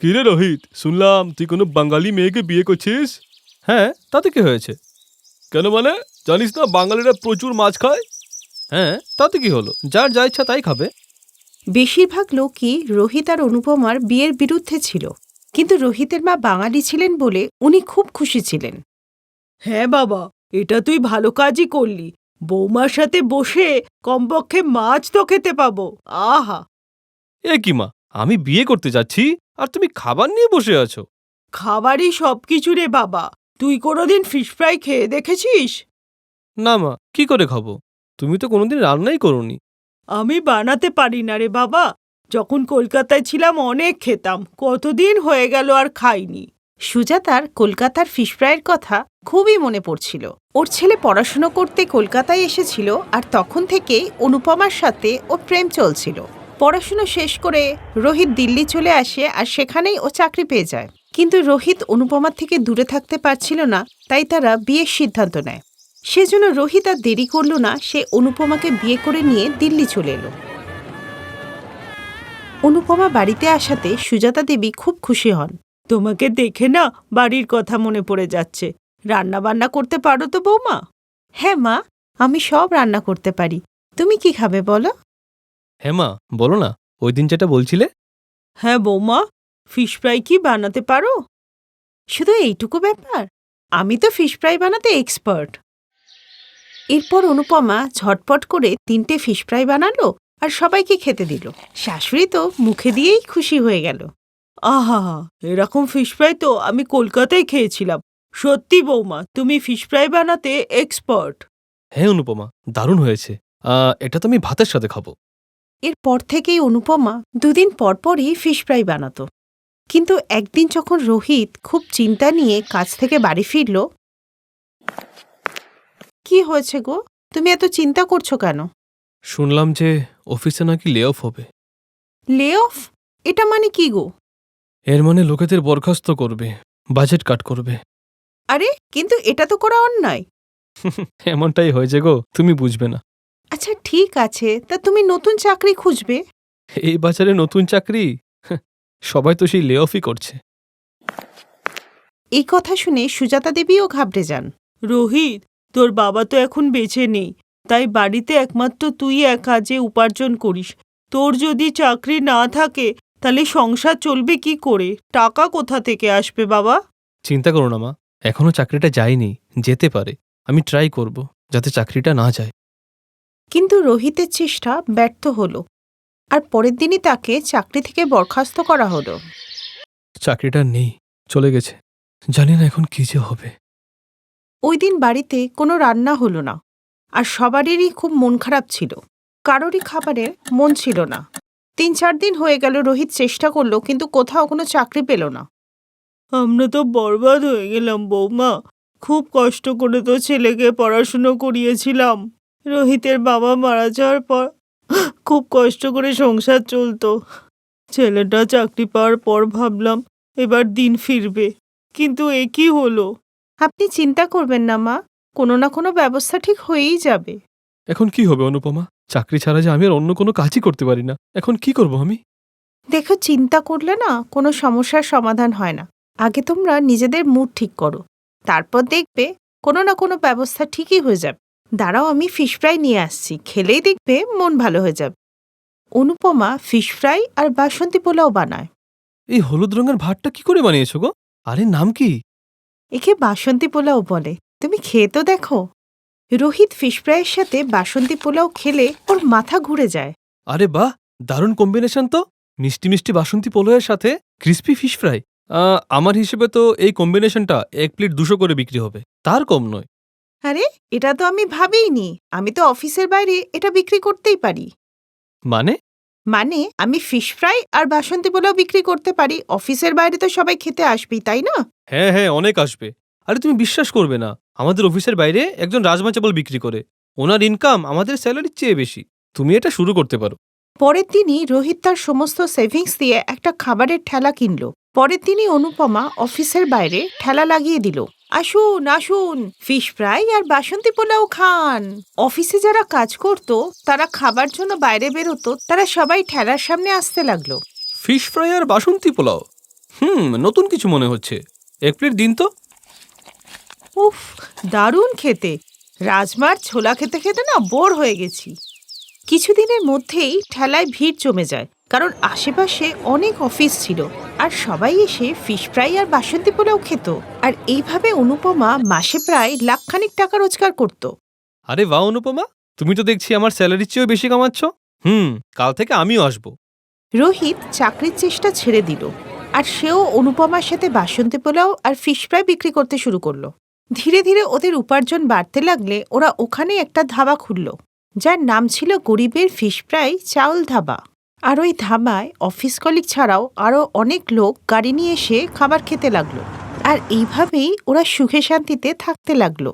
কিরে রোহিত, শুনলাম তুই কোনো বাঙালি মেয়েকে বিয়ে করছিস? হ্যাঁ, তাতে কি হয়েছে? কেন মানে, জানিস না বাঙালিরা প্রচুর মাছ খায়? হ্যাঁ, তাতে কি হলো, যার যা ইচ্ছা তাই খাবে। বেশিরভাগ লোকই রোহিত আর অনুপমার বিয়ের বিরুদ্ধে ছিল, কিন্তু রোহিতের মা বাঙালি ছিলেন বলে উনি খুব খুশি ছিলেন। হ্যাঁ বাবা, এটা তুই ভালো কাজই করলি। বৌমার সাথে বসে কমপক্ষে মাছ তো খেতে পাবো। আহা! এ কি মা, আমি বিয়ে করতে যাচ্ছি আর তুমি খাবার নিয়ে বসে আছো? খাবারই সবকিছু রে বাবা। তুই কোনোদিন ফিশ ফ্রাই খেয়ে দেখেছিস? না মা, কি করে খাবো? তুমি তো কোনোদিন রান্নাই করোনি। আমি বানাতে পারি না রে বাবা। যখন কলকাতায় ছিলাম অনেক খেতাম, কতদিন হয়ে গেল আর খাইনি। সুজাতার কলকাতার ফিশ ফ্রাইয়ের কথা খুবই মনে পড়ছিল। ওর ছেলে পড়াশুনো করতে কলকাতায় এসেছিল, আর তখন থেকেই অনুপমার সাথে ওর প্রেম চলছিল। পড়াশুনো শেষ করে রোহিত দিল্লি চলে আসে, আর সেখানেই ও চাকরি পেয়ে যায়। কিন্তু রোহিত অনুপমার থেকে দূরে থাকতে পারছিল না, তাই তারা বিয়ের সিদ্ধান্ত নেয়। সেজন্য রোহিত আর দেরি করল না, সে অনুপমাকে বিয়ে করে নিয়ে দিল্লি চলে এলো। অনুপমা বাড়িতে আসাতে সুজাতা দেবী খুব খুশি হন। তোমাকে দেখে না বাড়ির কথা মনে পড়ে যাচ্ছে। রান্না বান্না করতে পারো তো বৌমা? হ্যাঁ মা, আমি সব রান্না করতে পারি। তুমি কি খাবে বলো? হ্যাঁ মা, বলো না, ওই দিন যেটা বলছিলে। হ্যাঁ বৌমা, ফিশ ফ্রাই কি বানাতে পারো? শুধু এইটুকু ব্যাপার? আমি তো ফিশ ফ্রাই বানাতে এক্সপার্ট। এরপর অনুপমা ঝটপট করে 3টে ফিশ ফ্রাই বানালো আর সবাইকে খেতে দিল। শাশুড়ি তো মুখে দিয়েই খুশি হয়ে গেল। আহা! এরকম ফিশ ফ্রাই তো আমি কলকাতায় খেয়েছিলাম। সত্যি বৌমা, তুমি ফিশ ফ্রাই বানাতে এক্সপার্ট। হ্যাঁ অনুপমা, দারুণ হয়েছে। এটা তো আমি ভাতের সাথে খাবো। এরপর থেকেই অনুপমা 2 দিন পর পরই ফিশ ফ্রাই বানাতো। কিন্তু একদিন যখন রোহিত খুব চিন্তা নিয়ে কাজ থেকে বাড়ি ফিরল। কি হয়েছে গো, তুমি এত চিন্তা করছো কেন? শুনলাম যে অফিসে নাকি লে অফ হবে। লে অফ? এটা মানে কি গো? এর মানে লোকেদের বরখাস্ত করবে, বাজেট কাট করবে। আরে কিন্তু এটা তো করা অন্যায়। এমনটাই হয়েছে গো, তুমি বুঝবে না। আচ্ছা ঠিক আছে, তা তুমি নতুন চাকরি খুঁজবে। এই বাজারে নতুন চাকরি? সবাই তো সেই লে অফই করছে। এই কথা শুনে সুজাতা দেবীও ঘাবড়ে যান। রোহিত, তোর বাবা তো এখন বেঁচে নেই, তাই বাড়িতে একমাত্র তুই একা যে উপার্জন করিস। তোর যদি চাকরি না থাকে তাহলে সংসার চলবে কি করে? টাকা কোথা থেকে আসবে বাবা? চিন্তা করো না মা, এখনো চাকরিটা যায়নি, যেতে পারে। আমি ট্রাই করব যাতে চাকরিটা না যায়। কিন্তু রোহিতের চেষ্টা ব্যর্থ হলো, আর পরের দিনই তাকে চাকরি থেকে বরখাস্ত করা হলো। চাকরিটা নেই, চলে গেছে। জানি না এখন কি যে হবে। ওই দিন বাড়িতে কোনো রান্না হলো না, আর সবারই খুব মন খারাপ ছিল। কারোরই খাবারের মন ছিল না। 3-4 দিন হয়ে গেল রোহিত চেষ্টা করলো, কিন্তু কোথাও কোনো চাকরি পেল না। আমরা তো বরবাদ হয়ে গেলাম বৌমা। খুব কষ্ট করে তো ছেলেকে পড়াশুনো করিয়েছিলাম। রোহিতের বাবা মারা যাওয়ার পর খুব কষ্ট করে সংসার চলতো। ছেলেটা চাকরি পাওয়ার পর ভাবলাম এবার দিন ফিরবে, কিন্তু এ কি হলো? আপনি চিন্তা করবেন না মা, কোনো না কোনো ব্যবস্থা ঠিক হয়েই যাবে। এখন কি হবে অনুপমা? চাকরি ছাড়া যে আমি আর অন্য কোনো কাজই করতে পারি না। এখন কি করব আমি? দেখো, চিন্তা করলে না কোনো সমস্যার সমাধান হয় না। আগে তোমরা নিজেদের মুড ঠিক করো, তারপর দেখবে কোনো না কোনো ব্যবস্থা ঠিকই হয়ে যাবে। দাঁড়াও, আমি ফিশ ফ্রাই নিয়ে আসছি, খেলেই দেখবে মন ভালো হয়ে যাবে। অনুপমা ফিশ ফ্রাই আর বাসন্তী পোলাও বানায়। এই হলুদ রঙের ভাতটা কি করে বানিয়েছো গো? আরে নাম কি? একে বাসন্তী পোলাও বলে, তুমি খেয়ে তো দেখো। রোহিত ফিশ ফ্রাইয়ের সাথে বাসন্তী পোলাও খেলে ওর মাথা ঘুরে যায়। আরে বাহ, দারুণ কম্বিনেশন তো। মিষ্টি মিষ্টি বাসন্তী পোলাওয়ের সাথে ক্রিস্পি ফিশ ফ্রাই। আমার হিসেবে তো এই কম্বিনেশনটা 1 প্লেট 200 করে বিক্রি হবে, তার কম নয়। আরে, এটা তো আমি ভাবিইনি। আমি তো অফিসের বাইরে এটা বিক্রি করতেই পারি। মানে? মানে আমি ফিশ ফ্রাই আর বাসন্তী পোলাও বিক্রি করতে পারি, অফিসের বাইরে তো সবাই খেতে আসবেই, তাই না? হ্যাঁ হ্যাঁ, অনেক আসবে। আরে তুমি বিশ্বাস করবে না, আমাদের অফিসের বাইরে একজন রাজমা চাবল বিক্রি করে। ওনার ইনকাম আমাদের স্যালারির চেয়ে বেশি। তুমি এটা শুরু করতে পারো। পরের দিনই রোহিত তার সমস্ত সেভিংস দিয়ে একটা খাবারের ঠেলা কিনল। পরের দিনই অনুপমা অফিসের বাইরে ঠেলা লাগিয়ে দিল, আসুন আসুন, ফিশ ফ্রাই আর বাসন্তী পোলাও খান। অফিসে যারা কাজ করত, তারা খাবার জন্য বাইরে বেরোতো, তারা সবাই ঠেলার সামনে আসতে লাগলো। ফিশ ফ্রাই আর বাসন্তী পোলাও? নতুন কিছু মনে হচ্ছে। এক প্লেট দিন তো। উফ, দারুণ খেতে। রাজমার ছোলা খেতে খেতে না বোর হয়ে গেছি। কিছুদিনের মধ্যেই ঠেলায় ভিড় জমে যায়, কারণ আশেপাশে অনেক অফিস ছিল আর সবাই এসে ফিশ ফ্রাই আর বাসন্তী পোলাও খেত। আর এইভাবে অনুপমা মাসে প্রায় লাখখানিক টাকা রোজগার করত। আরে বাহ অনুপমা, তুমি তো দেখছি আমার স্যালারির চেয়েও বেশি কামাচ্ছ। কাল থেকে আমিও আসবো। রোহিত চাকরির চেষ্টা ছেড়ে দিল আর সেও অনুপমার সাথে বাসন্তী পোলাও আর ফিশ ফ্রাই বিক্রি করতে শুরু করলো। ধীরে ধীরে ওদের উপার্জন বাড়তে লাগলে ওরা ওখানে একটা ধাবা খুলল, যার নাম ছিল গরিবের ফিশ ফ্রাই চাউল ধাবা। আর ওই ধাবায় অফিস কলিগ ছাড়াও আরও অনেক লোক গাড়ি নিয়ে এসে খাবার খেতে লাগলো। আর এইভাবেই ওরা সুখে শান্তিতে থাকতে লাগলো।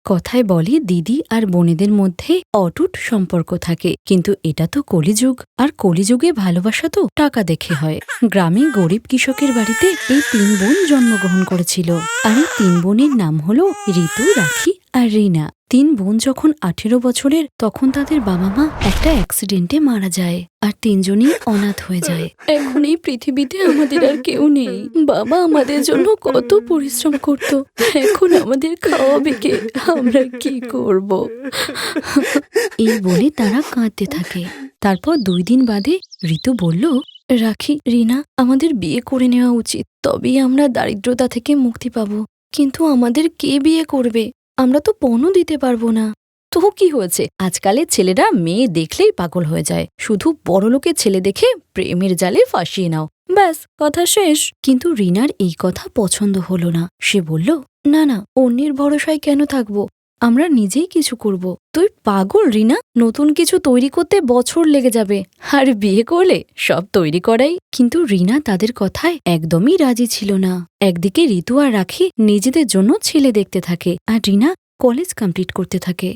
কথায় বলে দিদি আর বোনেদের মধ্যে অটুট সম্পর্ক থাকে, কিন্তু এটা তো কলিযুগ, আর কলিযুগে ভালোবাসা তো টাকা দেখে হয়। গ্রামে গরিব কৃষকের বাড়িতে এই 3 বোন জন্মগ্রহণ করেছিল, আর এই 3 বোনের নাম হলো ঋতু, রাখি আর রিনা। 3 বোন যখন 18 বছরের, তখন তাদের বাবা মা একটা অ্যাক্সিডেন্টে মারা যায়, আর 3 জনই অনাথ হয়ে যায়। এখন এই পৃথিবীতে আমাদের আর কেউ নেই। বাবা আমাদের জন্য কত পরিশ্রম করত, এখন আমাদের খাওয়াবে কে? আমরা কি করব? এই বলে তারা কাঁদতে থাকে। তারপর 2 দিন বাদে ঋতু বলল, রাখি, রিনা, আমাদের বিয়ে করে নেওয়া উচিত, তবেই আমরা দারিদ্রতা থেকে মুক্তি পাবো। কিন্তু আমাদের কে বিয়ে করবে? আমরা তো পণও দিতে পারবো না। তো কি হয়েছে, আজকালের ছেলেরা মেয়ে দেখলেই পাগল হয়ে যায়। শুধু বড়লোকের ছেলে দেখে প্রেমের জালে ফাঁসিয়ে নাও, ব্যাস, কথা শেষ। কিন্তু রিনার এই কথা পছন্দ হলো না। সে বলল, না না, অন্যের ভরসায় কেন থাকবো, আমরা নিজেই কিছু করব। তুই পাগল রিনা, নতুন কিছু তৈরি করতে বছর লেগে যাবে, আর বিয়ে করলে সব তৈরি করাই। কিন্তু রিনা তাদের কথায় একদমই রাজি ছিল না। একদিকে ঋতু আর রাখি নিজেদের জন্য ছেলে দেখতে থাকে, আর রিনা কলেজ কমপ্লিট করতে থাকে।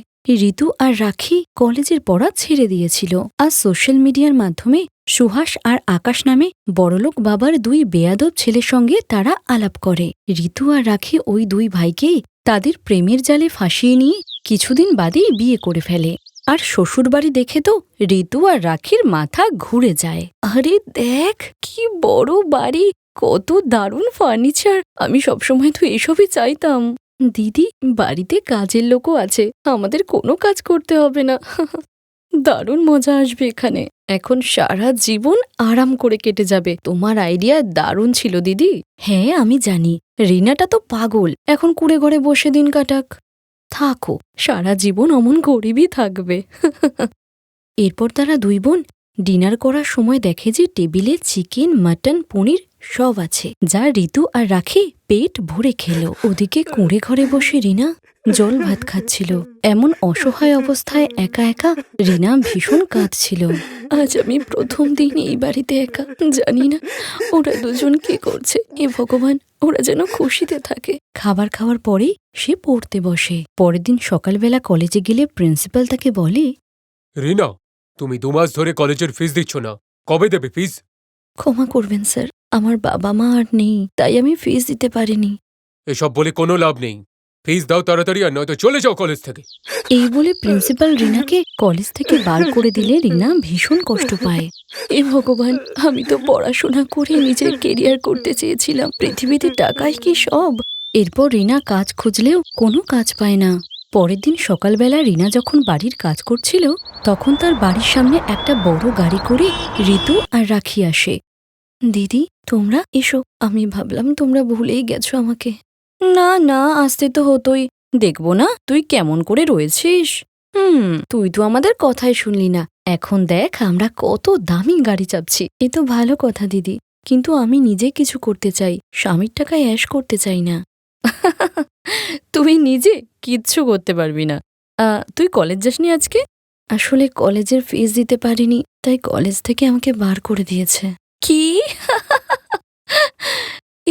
ঋতু আর রাখি কলেজের পড়া ছেড়ে দিয়েছিল, আর সোশ্যাল মিডিয়ার মাধ্যমে সুহাস আর আকাশ নামে বড়লোক বাবার 2 বেয়াদব ছেলের সঙ্গে তারা আলাপ করে। ঋতু আর রাখি ওই 2 ভাইকেই তাদের প্রেমের জালে ফাঁসিয়ে নিয়ে কিছুদিন বাদেই বিয়ে করে ফেলে। আর শ্বশুরবাড়ি দেখে তো ঋতু আর রাখির মাথা ঘুরে যায়। আরে দেখ, কি বড় বাড়ি, কত দারুণ ফার্নিচার, আমি সবসময় তো এসবই চাইতাম। দিদি, বাড়িতে কাজের লোকও আছে, আমাদের কোনো কাজ করতে হবে না। দারুণ মজা আসবে এখানে, এখন সারা জীবন আরাম করে কেটে যাবে। তোমার আইডিয়া দারুণ ছিল দিদি। হ্যাঁ আমি জানি, রিনাটা তো পাগল, এখন কুড়ে ঘরে বসে দিন কাটাক। থাকো, সারা জীবন অমন গরিবই থাকবে। এরপর তারা 2 বোন ডিনার করার সময় দেখে যে টেবিলে চিকেন, মাটন, পনির সব আছে, যা ঋতু আর রাখি পেট ভরে খেলো। ওদিকে কুঁড়ে ঘরে বসে রিনা জল ভাত খাচ্ছিল। এমন অসহায় অবস্থায় একা একা রিনা ভীষণ কাঁদছিল। আজ আমি প্রথম দিন এই বাড়িতে একা, জানি না ওরা 2 জন কি করছে। এ ভগবান, ওরা যেন খুশিতে থাকে। খাবার খাওয়ার পরেই সে পড়তে বসে। পরের দিন সকালবেলা কলেজে গেলে প্রিন্সিপাল তাকে বলে, রিনা, তুমি 2 মাস ধরে কলেজের ফিস দিচ্ছ না, কবে দেবে ফিস? ক্ষমা করবেন স্যার, আমার বাবা মা আর নেই, তাই আমি ফিস দিতে পারিনি। এসব বলে কোনো লাভ নেই, ফিস দাও তাড়াতাড়ি, আর নয়তো চলে যাও কলেজ থেকে। এই বলে প্রিন্সিপাল রিনাকে কলেজ থেকে বার করে দিলে রিনা ভীষণ কষ্ট পায়। এ ভগবান, আমি তো পড়াশোনা করে নিজের কেরিয়ার করতে চেয়েছিলাম, পৃথিবীতে টাকাই কি সব? এরপর রিনা কাজ খুঁজলেও কোনো কাজ পায় না। পরের দিন সকালবেলা রিনা যখন বাড়ির কাজ করছিল, তখন তার বাড়ির সামনে একটা বড় গাড়ি করে ঋতু আর রাখি আসে। দিদি, তোমরা এসো, আমি ভাবলাম তোমরা ভুলেই গেছো আমাকে। না না, আসতে তো হতোই, দেখবো না তুই কেমন করে রয়েছিস। তুই তো আমাদের কথাই শুনলি না, এখন দেখ আমরা কত দামি গাড়ি চাপছি। এ তো ভালো কথা দিদি, কিন্তু আমি নিজে কিছু করতে চাই, স্বামীর টাকায় অ্যাশ করতে চাই না। তুই নিজে কিচ্ছু করতে পারবি না। তুই কলেজ যাসনি আজকে? আসলে কলেজের ফিস দিতে পারিনি, তাই কলেজ থেকে আমাকে বার করে দিয়েছে। কি?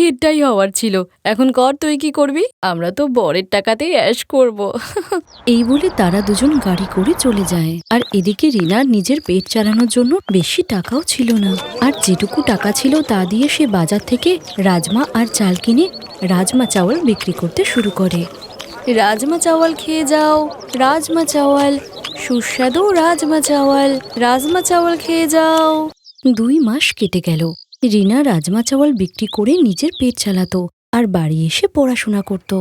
এটাই হওয়ার ছিল। এখন কর, তুই কি করবি? আমরা তো বরের টাকাতেই অ্যাশ করব। এই বলে তারা 2 জন গাড়ি করে চলে যায়। আর এদিকে রিনার নিজের পেট চালানোর জন্য বেশি টাকাও ছিল না, আর যেটুকু টাকা ছিল তা দিয়ে সে বাজার থেকে রাজমা আর চাল কিনে রাজমা চাওয়াল বিক্রি করতে শুরু করে। রাজমা চাওয়াল খেয়ে যাও, রাজমা চাওয়াল, সুস্বাদু রাজমা চাওয়াল খেয়ে যাও। 2 মাস কেটে গেল। রিনা রাজমা চাওয়াল বিক্রি করে নিজের পেট চালাতো আর বাড়ি এসে পড়াশোনা করত।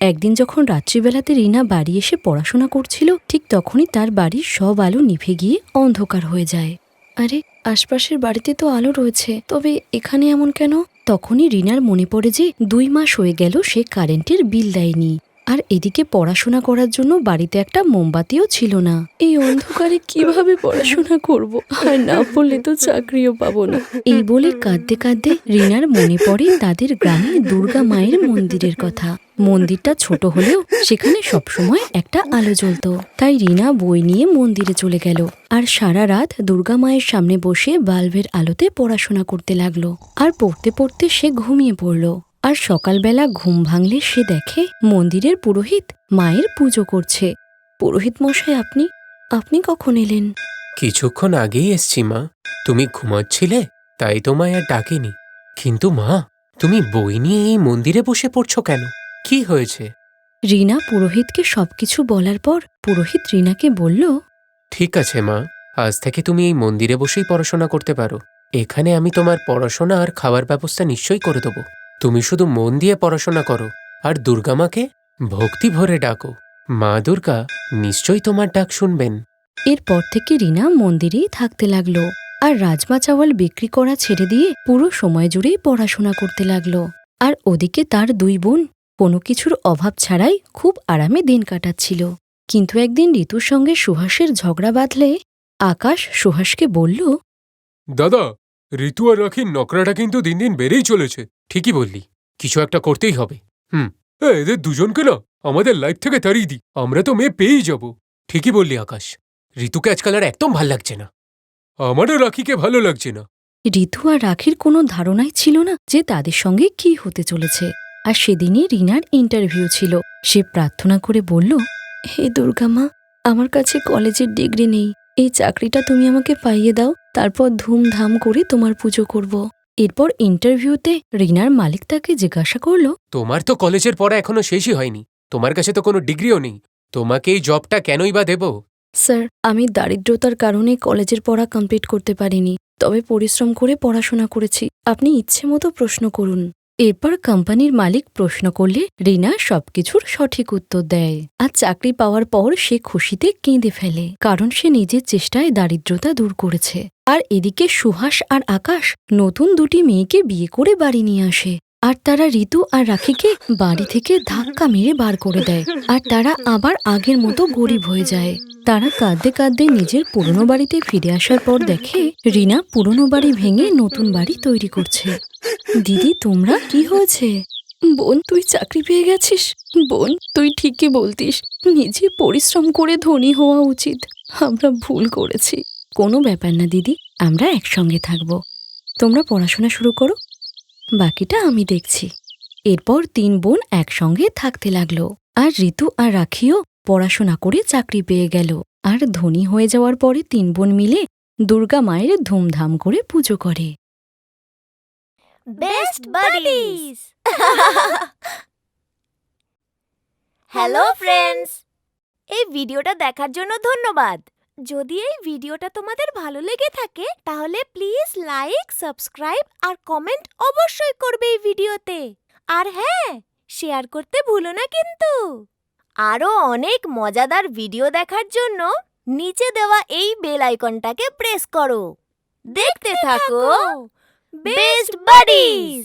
একদিন যখন রাত্রিবেলাতে রিনা বাড়ি এসে পড়াশোনা করছিল, ঠিক তখনই তার বাড়ির সব আলো নিভে গিয়ে অন্ধকার হয়ে যায়। আরে, আশপাশের বাড়িতে তো আলো রয়েছে, তবে এখানে এমন কেন? তখনই রিনার মনে পড়ে যে 2 মাস হয়ে গেল সে কারেন্টের বিল দেয়নি, আর এদিকে পড়াশোনা করার জন্য বাড়িতে একটা মোমবাতিও ছিল না। এই অন্ধকারে কিভাবে পড়াশোনা করব? আর না পড়লে তো চাকরিও পাবো না। এই বলে কাঁদতে কাঁদতে রিনার মনে পড়ে তাদের গ্রামে দুর্গা মায়ের মন্দিরের কথা। মন্দিরটা ছোট হলেও সেখানে সবসময় একটা আলো জ্বলতো। তাই রিনা বই নিয়ে মন্দিরে চলে গেল আর সারা রাত দুর্গা মায়ের সামনে বসে বাল্বের আলোতে পড়াশোনা করতে লাগলো। আর পড়তে পড়তে সে ঘুমিয়ে পড়ল। আর সকালবেলা ঘুম ভাঙলে সে দেখে মন্দিরের পুরোহিত মায়ের পুজো করছে। পুরোহিত মশাই, আপনি কখন এলেন? কিছুক্ষণ আগেই এসছি মা। তুমি ঘুমাচ্ছিলে, তাই তোমায় আর ডাকিনি। কিন্তু মা, তুমি বই নিয়ে এই মন্দিরে বসে পড়ছো কেন? কি হয়েছে? রিনা পুরোহিতকে সবকিছু বলার পর পুরোহিত রিনাকে বলল, ঠিক আছে মা, আজ থেকে তুমি এই মন্দিরে বসেই পড়াশোনা করতে পারো। এখানে আমি তোমার পড়াশোনা আর খাবার ব্যবস্থা নিশ্চয়ই করে দেবো। তুমি শুধু মন দিয়ে পড়াশোনা করো আর দুর্গামাকে ভক্তি ভরে ডাকো। মা দুর্গা নিশ্চয়ই তোমার ডাক শুনবেন। এরপর থেকে রিনা মন্দিরেই থাকতে লাগলো আর রাজমা চাওয়াল বিক্রি করা ছেড়ে দিয়ে পুরো সময় জুড়েই পড়াশোনা করতে লাগলো। আর ওদিকে তার 2 বোন কোনো কিছুর অভাব ছাড়াই খুব আরামে দিন কাটাচ্ছিল। কিন্তু একদিন ঋতুর সঙ্গে সুহাসের ঝগড়া বাঁধলে আকাশ সুহাসকে বলল, দাদা, ঋতু আর রাখির নকরাটা কিন্তু দিন দিন বেড়েই চলেছে। ঠিকই বললি, কিছু একটা করতেই হবে। এদের দুজনকে না আমাদের লাইফ থেকে তাড়িয়ে দিই, আমরা তো মেয়ে পেয়েই যাব। ঠিকই বললি আকাশ, ঋতুকে আজকাল আর একদম ভাল লাগছে না। আমারও রাখিকে ভালো লাগছে না। ঋতু আর রাখির কোনো ধারণাই ছিল না যে তাদের সঙ্গে কি হতে চলেছে। আর সেদিনই রিনার ইন্টারভিউ ছিল। সে প্রার্থনা করে বলল, হে দুর্গা মা, আমার কাছে কলেজের ডিগ্রি নেই, এই চাকরিটা তুমি আমাকে পাইয়ে দাও, তারপর ধুমধাম করে তোমার পুজো করব। এরপর ইন্টারভিউতে রিনার মালিক তাকে জিজ্ঞাসা করল, তোমার তো কলেজের পড়া এখনো শেষই হয়নি, তোমার কাছে তো কোনো ডিগ্রিও নেই, তোমাকে এই জবটা কেনই বা দেব? স্যার, আমি দারিদ্রতার কারণে কলেজের পড়া কমপ্লিট করতে পারিনি, তবে পরিশ্রম করে পড়াশোনা করেছি, আপনি ইচ্ছে মতো প্রশ্ন করুন। এরপর কোম্পানির মালিক প্রশ্ন করলে রিনা সবকিছুর সঠিক উত্তর দেয়। আর চাকরি পাওয়ার পর সে খুশিতে কেঁদে ফেলে, কারণ সে নিজের চেষ্টায় দারিদ্রতা দূর করেছে। আর এদিকে সুহাস আর আকাশ নতুন 2টি মেয়েকে বিয়ে করে বাড়ি নিয়ে আসে। আর তারা ঋতু আর রাখিকে বাড়ি থেকে ধাক্কা মেরে বার করে দেয়, আর তারা আবার আগের মতো গরিব হয়ে যায়। তারা কাঁদতে কাঁদতে নিজের পুরনো বাড়িতে ফিরে আসার পর দেখে রিনা পুরনো বাড়ি ভেঙে নতুন বাড়ি তৈরি করছে। দিদি, তোমরা কি হয়েছে? বোন, তুই চাকরি পেয়ে গেছিস? বোন, তুই ঠিকই বলতিস, নিজে পরিশ্রম করে ধনী হওয়া উচিত। আমরা ভুল করেছি। কোনো ব্যাপার না দিদি, আমরা একসঙ্গে থাকব। তোমরা পড়াশোনা শুরু করো, বাকিটা আমি দেখছি। এরপর 3 বোন একসঙ্গে থাকতে লাগলো। আর ঋতু আর রাখিও পড়াশোনা করে চাকরি পেয়ে গেল। আর ধনী হয়ে যাওয়ার পরে 3 বোন মিলে দুর্গা মায়ের ধুমধাম করে পুজো করে। Best buddies. হ্যালো ফ্রেন্ডস, এই ভিডিওটা দেখার জন্য ধন্যবাদ। যদি এই ভিডিওটা তোমাদের ভালো লেগে থাকে তাহলে প্লিজ লাইক, সাবস্ক্রাইব আর কমেন্ট অবশ্যই করবে এই ভিডিওতে। আর হ্যাঁ, শেয়ার করতে ভুলো না কিন্তু। আরো অনেক মজাদার ভিডিও দেখার জন্য নিচে দেওয়া এই বেল আইকনটাকে প্রেস করো। দেখতে থাকো বেস্ট বাডিজ।